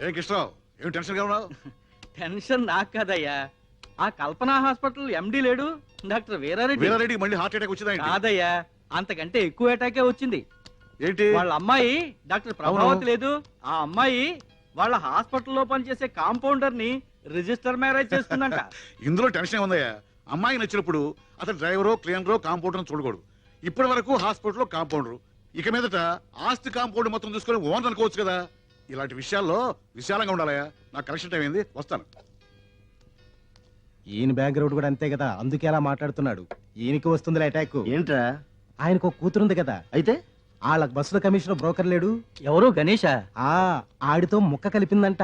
ఏ కృష్ణరావు ఏం టెన్షన్ గా ఉన్నావు? టెన్షన్ నాకు కదయ్యా, ఆ కల్పన హాస్పిటల్ ఎండి లేడు డాక్టర్ వీరారెడ్డి మళ్ళీ హార్ట్ అటాక్ వచ్చిందా? కాదయ్యా, అంతకంటే ఎక్కువ అటాకే వచ్చింది. ఏంటి? వాళ్ళ అమ్మాయి డాక్టర్ ప్రభావతి లేదు, ఆ అమ్మాయి వాళ్ళ హాస్పిటల్లో పనిచేసే కాంపౌండర్ ని రిజిస్టర్ మ్యారేజ్ చేసుకుందంట. ఇందులో టెన్షన్ ఉందయ్యా. అమ్మాయి నచ్చినప్పుడు అతను డ్రైవరో క్లీనరో కాంపౌండర్ చూడకూడదు. ఇప్పటి వరకు హాస్పిటల్లో కాంపౌండర్, ఇక మీదట ఆస్తి కాంపౌండ్ మొత్తం చూసుకొని ఓనర్ అనుకోవచ్చు కదా. ఇలాంటి విషయాల్లో విశాలంగా ఉండాలయ్యా. నాకు కలెక్షన్ టైం అయింది, వస్తాను. ఈయన బ్యాక్గ్రౌండ్ కూడా అంతే కదా, అందుకే అలా మాట్లాడుతున్నాడు. ఈయనకి వస్తుంది అటాక్. ఏంట్రా? ఆయనకు ఒక కూతురుంది కదా, అయితే వాళ్ళకి బస్సుల కమిషనర్ బ్రోకర్ లేడు, ఎవరు గణేషా? ఆడితో ముక్క కలిపిందంట.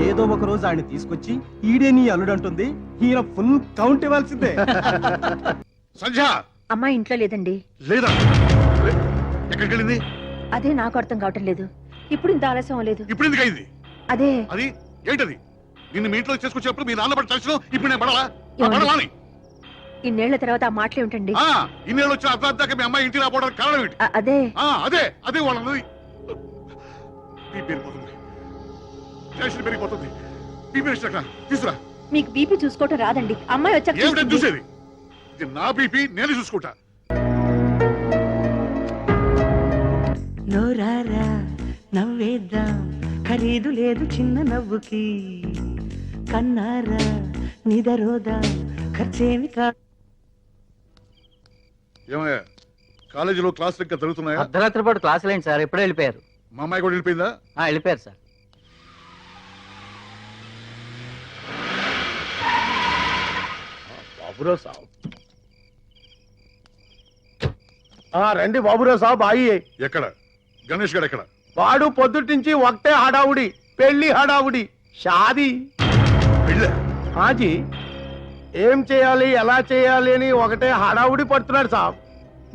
ఏదో ఒక రోజు ఆడిని తీసుకొచ్చి ఈడే నీ అల్లుడు అంటుంది. ఈయన ఫుల్ కౌంట్ ఇవ్వాల్సిందే. సంధ్య అమ్మా ఇంట్లో లేదండి. లేదా? ఎక్కడికి వెళ్ళింది? అదే నాకు అర్థం కావటం లేదు. ఇప్పుడు ఇంత ఆలస్యం అవ్వలేదు. ఇప్పుడు ఎందుకు అయింది? అదే అది ఏంటది? నిన్ను మీ ఇంట్లో చేసుకొచ్చినప్పుడు మీ నాన్న పడి తలచడం ఇప్పుడు నేను పడాలా? ఏమండి? పడవాని ఇన్నేళ్ల తర్వాత ఆ మాటలు ఏమిటండి? ఇన్నేళ్ళు వచ్చిన అర్ధాక మీ అమ్మాయి ఇంటికి రాపోవడానికి కారణం ఏంటి? అదే అదే అదే వాళ్ళది పెరిగిపోతుంది, టెన్షన్ పెరిగిపోతుంది. తీసుకురా. మీకు బీపీ చూసుకోవటం రాదండి. అమ్మాయి వచ్చాక ఏమిటని చూసేది? ఇది నా బీపీ, నేను చూసుకుంటా. నోరారా నవ్వేద్దాం, ఖరీదు లేదు చిన్న నవ్వుకి. కన్నారా నిదరోదా, ఖర్చేమి కా. ఏమయ్యా, కాలేజీలో క్లాసులు ఇంకా జరుగుతున్నాయా? అర్ధరాత్రి పాటు క్లాసులు ఏంటి సార్? ఎప్పుడే వెళ్ళిపోయారు. మా అమ్మాయి కూడా వెళ్ళిపోయిందా? వెళ్ళిపోయారు సార్. బాబురావు సాబ్, రండి బాబురావు సాబ్. అయ్యే ఎక్కడ గణేష్ గారు? ఎక్కడ? వాడు పొద్దుటించి ఒకటే హడావుడి, పెళ్లి హడావుడి, షాది. హాజీ ఏం చేయాలి, ఎలా చేయాలి అని ఒకటే హడావుడి పడుతున్నాడు సాబ్.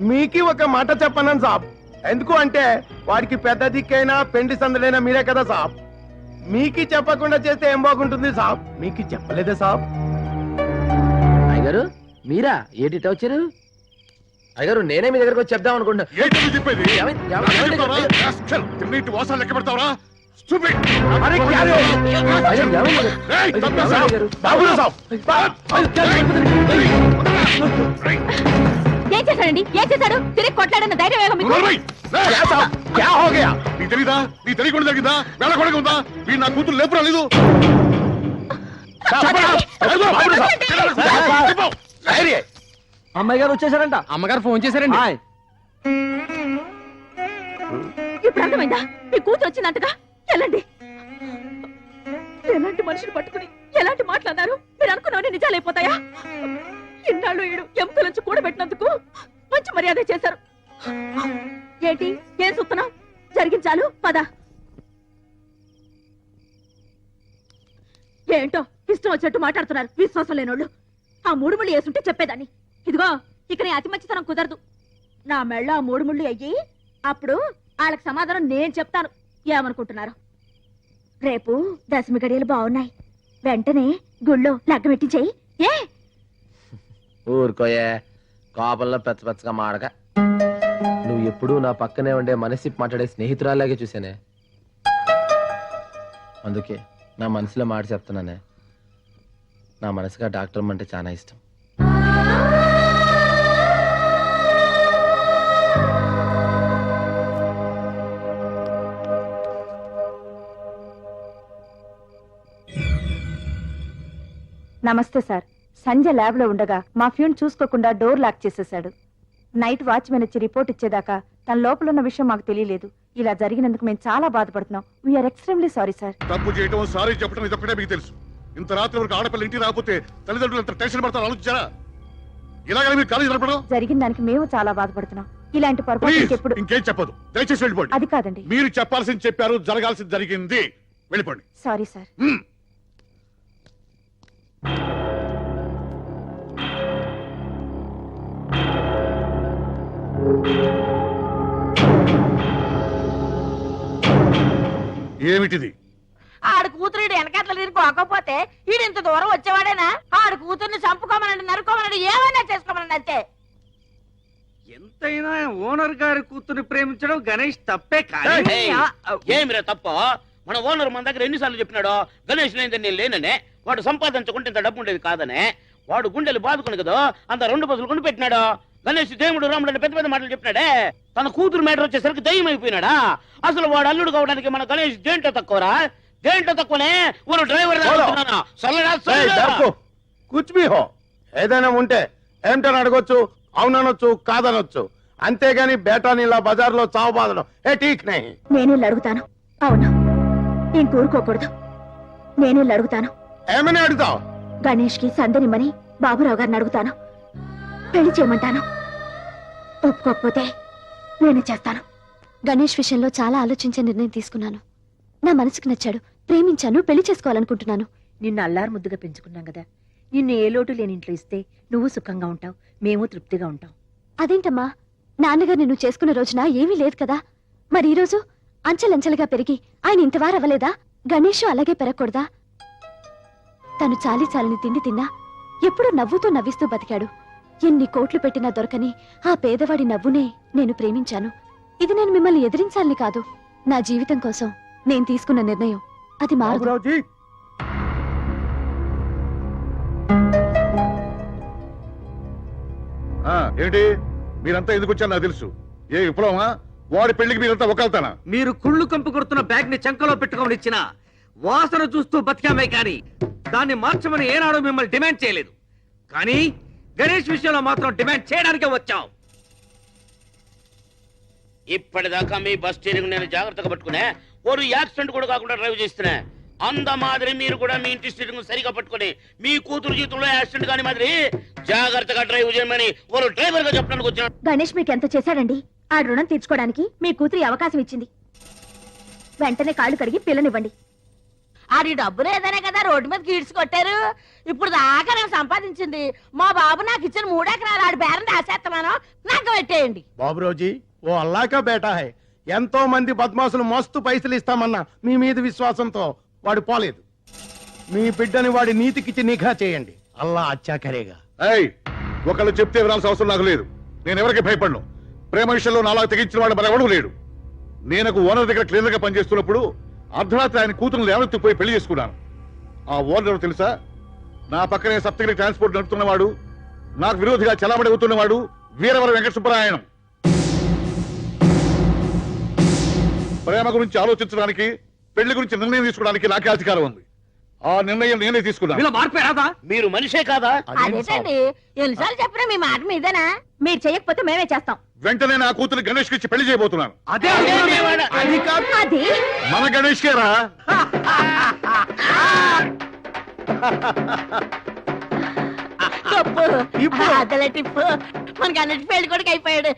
మీకి ఒక మాట చెప్పన్నాను సాబ్. ఎందుకు అంటే వాడికి పెద్ద దిక్కైనా పెండి సందడైనా మీరే కదా సాబ్. మీకి చెప్పకుండా చేస్తే ఏం బాగుంటుంది సాబ్. మీకి చెప్పలేదే సాబ్. అయ్యగారు మీరా? ఏంటి వచ్చారు? అయ్యగారు నేనే మీ దగ్గరకు వచ్చి చెప్దాం అనుకుంటా. ఏంటి చెప్పేది? వాసాలు లెక్క పెడతావరా? ఏం చేశాడండి? ఏం చేశాడు? తిరిగి కొట్లాడన్న ధైర్యం ఏమో మీకు? నీ తెలీదా? నీ తెలియకుండా జరిగిందా? వెళ్ళకూడదు ఉందా? వీడు నా కూతురు లేపు రాలేదు. అమ్మాయి గారు వచ్చేసారంట. అమ్మగారు ఫోన్ చేశారండి. ఇప్పుడు అర్థమైందా? మీ కూతురు వచ్చిందంటగా. వెళ్ళండి. ఎలాంటి మనిషిని పట్టుకుని ఎలాంటి మాట్లాడారు? మీరు అనుకున్నవన్నీ నిజాలైపోతాయా? ఇన్నాళ్ళు ఈడు ఎముకల నుంచి కూడబెట్టినందుకు మంచి మర్యాద చేశారు. ఏంటి ఏం చూస్తున్నావు? జరిగించాలు పద. ఏంటో ఇష్టం వచ్చినట్టు మాట్లాడుతున్నారు విశ్వాసం లేనోళ్ళు. ఆ 3 ముళ్ళు వేసుంటే చెప్పేదాన్ని. ఇదిగో ఇక నీ అతి మంచితనం కుదరదు. నా మెళ్ళ ఆ 3 ముళ్ళు అయ్యి అప్పుడు వాళ్ళకి సమాధానం నేను చెప్తాను. ఏమనుకుంటున్నారు? రేపు దశమి గడియలు బాగున్నాయి. వెంటనే గుళ్ళో లగ్గ పెట్టించేయి. ఏ ఊరుకోయే, కోపంలో పెచ్చగా మాడక. నువ్వు ఎప్పుడూ నా పక్కనే ఉండే మనసి మాట్లాడే స్నేహితురాలాగే చూసానే. అందుకే నా మనసులో మాట చెప్తున్నానే. నా మనసుగా డాక్టర్ అంటే చాలా ఇష్టం. నమస్తే సార్. సంజయ్ ల్యాబ్ లో ఉండగా మా ఫ్యూన్ చూసుకోకుండా డోర్ లాక్ చేసేశాడు. నైట్ వాచ్మెన్ వచ్చి రిపోర్ట్ ఇచ్చేదాకా తన లోపల ఉన్న విషయం మాకు తెలియలేదు. ఇలా జరిగినందుకు మేము చాలా బాధపడుతున్నాం. We are extremely sorry sir. తప్పు చేయటం, సారీ చెప్పడం ఇదొక్కటే మీకు తెలుసు. ఇంత రాత్రి వరకు ఆడపిల్ల ఇంటికి రాకపోతే తల్లిదండ్రులు ఎంత టెన్షన్ పడతారు ఆలోచించారా? ఇలాగే మీరు కాలేజీ నడపడం. జరిగిన దానికి మేము చాలా బాధపడుతున్నాం. ఇలాంటి పొరపాటు ఎప్పుడు. ఇంకేం చెప్పదు, దయచేసి వెళ్ళిపోండి. అది కాదండి, మీరు చెప్పాల్సింది చెప్పారు, జరగాల్సింది జరిగింది. వెళ్ళిపోండి. Sorry sir. ఏమిటిది? ఆడు కూతురు వెనకాతల తిరిగిపోకపోతే ఈడు ఇంత దూరం వచ్చేవాడేనా? ఆడు కూతుర్ని చంపుకోమనండి, నరుకోమనండి, ఏమైనా చేసుకోమనండి అంతే. ఎంతైనా ఓనర్ గారి కూతుర్ని ప్రేమించడం గణేష్ తప్పే. కానీ ఏమిరా తప్ప? మన ఓనర్ మన దగ్గర ఎన్నిసార్లు చెప్పినాడో గణేష్ లేని నేను లేననే, వాడు సంపాదించుకుంటే ఇంత డబ్బు ఉండేది కాదనే. వాడు గుండెలు బాదుకుని కదా అంత 2 బస్సులు కొని పెట్టినాడు. గణేష్ దేవుడు రాముడు అని పెద్ద పెద్ద మాటలు చెప్పినాడే. తన కూతురు మేటర్ వచ్చేసరికి దయ్యం అయిపోయినాడా. అసలు వాడు అల్లుడు కావడానికి మన గణేష్ దేంట్లో తక్కువరా? దేంట్లో తక్కువనే? ఒక డ్రైవర్ కూర్చుమి హో ఏదైనా ఉంటే ఏమిటని అడగొచ్చు, అవుననొచ్చు, కాదనొచ్చు. అంతేగాని బేటాని ఇలా బజార్లో చావు బాధడం ఏ ఠీక్ నహీ. నేనే అడుగుతాను. అవును, ఇంకూరుకోకూడదు. నేనే అడుగుతాను. ఏమని అడుగుతావు? గణేష్ కి సందనిమ్మని బాబురావు గారిని అడుగుతాను. పెళ్లి చేయమంటాను. ఒప్పుకోకపోతే నేనే చేస్తాను. గణేష్ విషయంలో చాలా ఆలోచించే నిర్ణయం తీసుకున్నాను. నా మనసుకు నచ్చాడు, ప్రేమించాను, పెళ్లి చేసుకోవాలనుకుంటున్నాను. నిన్ను అల్లారు ముద్దుగా పెంచుకున్నాం కదా, నిన్ను ఏ లోటు లేని ఇంట్లో ఇస్తే నువ్వు సుఖంగా ఉంటావు, మేము తృప్తిగా ఉంటాం. అదేంటమ్మా, నాన్నగారు నిన్ను చేసుకున్న రోజున ఏమీ లేదు కదా. మరి ఈ రోజు అంచెలంచెలుగా పెరిగి ఆయన ఇంతవారు అవ్వలేదా? గణేష్ అలాగే పెరగకూడదా? తను చాలీ చాలని తిండి తిన్నా ఎప్పుడూ నవ్వుతూ నవ్విస్తూ బతికాడు. ఎన్ని కోట్లు పెట్టినా దొరకని ఆ పేదవాడి నవ్వునే నేను ప్రేమించాను. ఇది నేను మిమ్మల్ని ఎదిరించాలని కాదు, నా జీవితం కోసం నేను తీసుకున్న నిర్ణయం. అది మారదు. బాబురావుజీ, ఏంటి మీరంతా ఎందుకు వచ్చారు నాకు తెలుసు. ఏ విప్లవమా? వాడి పెళ్లికి మీరంతా ఒకళ్తానా? మీరు కుళ్ళు కంపు కొడుతున్న బ్యాగ్ ని చంకలో పెట్టుకొని ఇచ్చిన వాసన చూస్తూ బతికామే కానీ దాన్ని మార్చమని ఏనాడు మిమ్మల్ని డిమాండ్ చేయలేదు. కానీ గణేష్ విషయంలో మాత్రం డిమాండ్ చేయడానికే వచ్చాం. ఇప్పటిదాకా మీ బస్ స్టీరింగ్ నేను జాగ్రత్తగా పట్టుకునే, ఓరు యాక్సిడెంట్ కూడా కాకుండా డ్రైవ్ చేస్తున్నా. అంద మాదిరి మీరు కూడా మీ ఇంటి స్టీరింగ్ సరిగా పట్టుకుని మీ కూతురు జీవితంలో యాక్సిడెంట్ కాని మాదిరి జాగ్రత్తగా డ్రైవ్ చేయమని ఓరు డ్రైవర్ గా చెప్పడానికి వచ్చాను. గణేష్ మీకు ఎంత చేశాడండి? ఆ రుణం తీర్చుకోవడానికి మీ కూతురి అవకాశం ఇచ్చింది. వెంటనే కాళ్ళు కడిగి పిల్లనివ్వండి. ఆడి డబ్బు లేదనే కదా రోడ్డు మీద గీడ్స్ కొట్టారు. ఇప్పుడు దాకా నేను సంపాదించింది మా బాబు నాకు ఇచ్చిన 3 ఎకరాలు ఆడి బేరం రాసేస్తున్నాను, నాకు పెట్టేయండి. బాబురావుజీ, ఓ అల్లాకా బేటా హై. ఎంతో మంది బద్మాసులు మస్తు పైసలు ఇస్తామన్నా మీ మీద విశ్వాసంతో వాడు పోలేదు. మీ బిడ్డని వాడి నీతికిచ్చి నిఘా చేయండి. అల్లా అచ్చా కరేగా. ఏయ్, ఒకళ్ళు చెప్తే వినాల్సిన అవసరం నాకు లేదు. నేను ఎవరికి భయపడను. ప్రేమ విషయంలో నాలాగా తెగించిన వాడు మరెవడూ లేడు. నేను ఓనర్ దగ్గర క్లీనర్ గా పనిచేస్తున్నప్పుడు అర్ధరాత్రి ఆయన కూతురు లేవనెత్తిపోయి పెళ్లి చేసుకున్నాను. ఆ ఓనర్ తెలుసా? నా పక్కనే సప్తగిరి ట్రాన్స్పోర్ట్ నడుపుతున్నవాడు, నాకు విరోధిగా చలామణి అవుతున్నవాడు వీరవర వెంకట సుబ్బరాయణం. ప్రేమ గురించి ఆలోచించడానికి, పెళ్లి గురించి నిర్ణయం తీసుకోవడానికి నాకే అధికారం ఉంది. ఆ నిర్ణయం నేనే తీసుకున్నాను. మార్పే రాదా? మీరు మనిషే కాదా? అదేంటండి ఎన్నిసార్లు చెప్పినా మీ మాట మీదేనా? మీరు చేయకపోతే మేమే చేస్తాం. వెంటనే నా కూతురు గణేష్ కి ఇచ్చి పెళ్లి చేయబోతున్నాను. అదే అది కాదు, అది మన గణేష్ కేరా. టిప్పు అదల టిప్పు మనకి అన్నట్టు పెళ్లి కొడుకు అయిపోయాడు.